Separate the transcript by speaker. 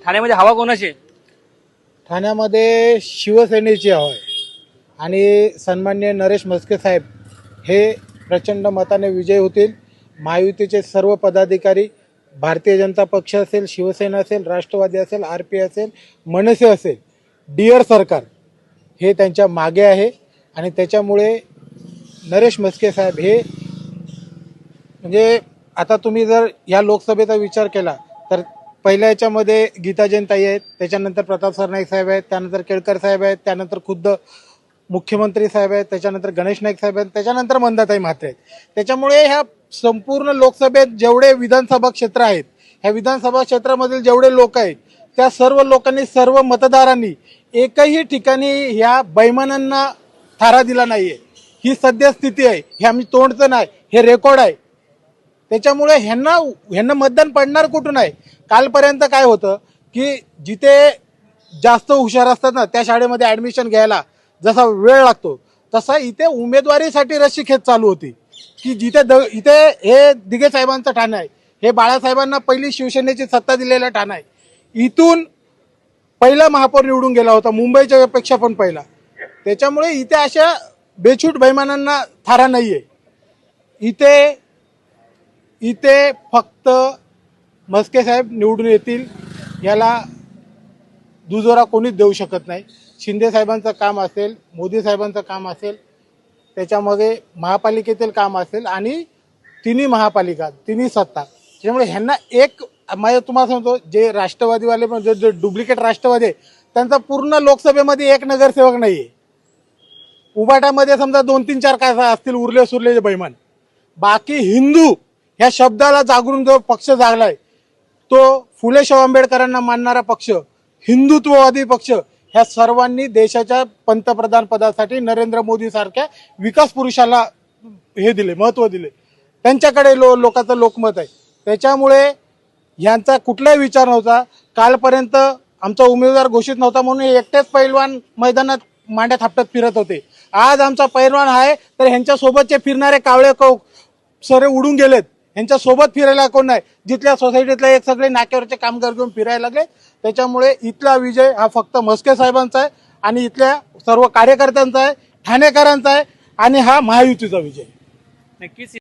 Speaker 1: ठाण्यामध्ये हवा कोणाची आहे?
Speaker 2: ठाण्यामध्ये शिवसेनेची हवा आहे आणि सन्माननीय नरेश म्हस्के साहेब हे प्रचंड मताने विजयी होतील। महायुतीचे सर्व पदाधिकारी, भारतीय जनता पक्ष असेल, शिवसेना असेल, राष्ट्रवादी असेल, RP असेल, मनसे असेल, डिअर सरकार हे त्यांच्या मागे आहे आणि त्याच्यामुळे नरेश म्हस्के साहेब हे म्हणजे आता तुम्ही जर या लोकसभेचा विचार केला तर पहिल्या याच्यामध्ये गीता जैनताई आहेत, त्याच्यानंतर प्रताप सरनाईक साहेब आहेत, त्यानंतर केळकर साहेब आहेत, त्यानंतर खुद्द मुख्यमंत्री साहेब आहेत, त्याच्यानंतर गणेश नाईक साहेब आहेत, त्याच्यानंतर मंदाताई म्हात्रे आहेत। त्याच्यामुळे ह्या संपूर्ण लोकसभेत जेवढे विधानसभा क्षेत्र आहेत, ह्या विधानसभा क्षेत्रामधील जेवढे लोक आहेत त्या सर्व लोकांनी, सर्व मतदारांनी एकही ठिकाणी ह्या बैमानांना थारा दिला नाहीये। ही सद्यस्थिती आहे, हे आम्ही तोडचं नाही, हे रेकॉर्ड आहे। त्याच्यामुळे ह्यांना मतदान पडणार कुठून आहे? कालपर्यंत काय होतं की जिथे जास्त हुशार असतात ना त्या शाळेमध्ये ऍडमिशन घ्यायला जसा वेळ लागतो तसा इथे उमेदवारीसाठी रस्सीखेच चालू होती की इथे हे दिघे साहेबांचं ठाणं आहे, हे बाळासाहेबांना पहिली शिवसेनेची सत्ता दिलेलं ठाणं आहे। इथून पहिला महापौर निवडून गेला होता, मुंबईच्या पेक्षा पण पहिला। त्याच्यामुळे इथे अशा बेछूट बैमानांना थारा नाहीये। इथे फक्त म्हस्के साहेब निवडून येतील, याला दुजोरा कोणीच देऊ शकत नाही। शिंदे साहेबांचं काम असेल, मोदी साहेबांचं काम असेल, त्याच्यामध्ये महापालिकेतील काम असेल आणि तिन्ही महापालिका, तिन्ही सत्ता, त्याच्यामुळे ह्यांना एक माझं तुम्हाला सांगतो, जे राष्ट्रवादीवाले जे डुप्लिकेट राष्ट्रवादी आहे त्यांचा पूर्ण लोकसभेमध्ये एक नगरसेवक नाहीये। उबाटामध्ये समजा 2-3-4 काय असतील उरले सुरले बैमान, बाकी हिंदू ह्या शब्दाला जागरून जो पक्ष जागलाय तो फुले शाहू आंबेडकरांना मानणारा पक्ष, हिंदुत्ववादी पक्ष, ह्या सर्वांनी देशाच्या पंतप्रधान पदासाठी नरेंद्र मोदी सारख्या विकास पुरुषाला हे दिले, महत्व दिले, त्यांच्याकडे लोकांचं लोकमत आहे। त्याच्यामुळे यांचा कुठलाही विचार नव्हता। कालपर्यंत आमचा उमेदवार घोषित नव्हता म्हणून एकटेच पैलवान मैदानात मांड्या थापटत फिरत होते। आज आमचा पैलवान आहे तर ह्यांच्या सोबतचे फिरणारे कावळे सरे उडून गेलेत, यांच्या सोबत फिरायला कोण नाही। जिथल्या सोसायटीतले एक सगळे नाक्यावरचे कामगार घेऊन फिरायला लागले। त्याच्यामुळे इथला विजय हा फक्त म्हस्के साहेबांचा आहे आणि इथल्या सर्व कार्यकर्त्यांचा आहे, ठाणेकरांचा आहे आणि हा महायुतीचा विजय
Speaker 1: नक्कीच।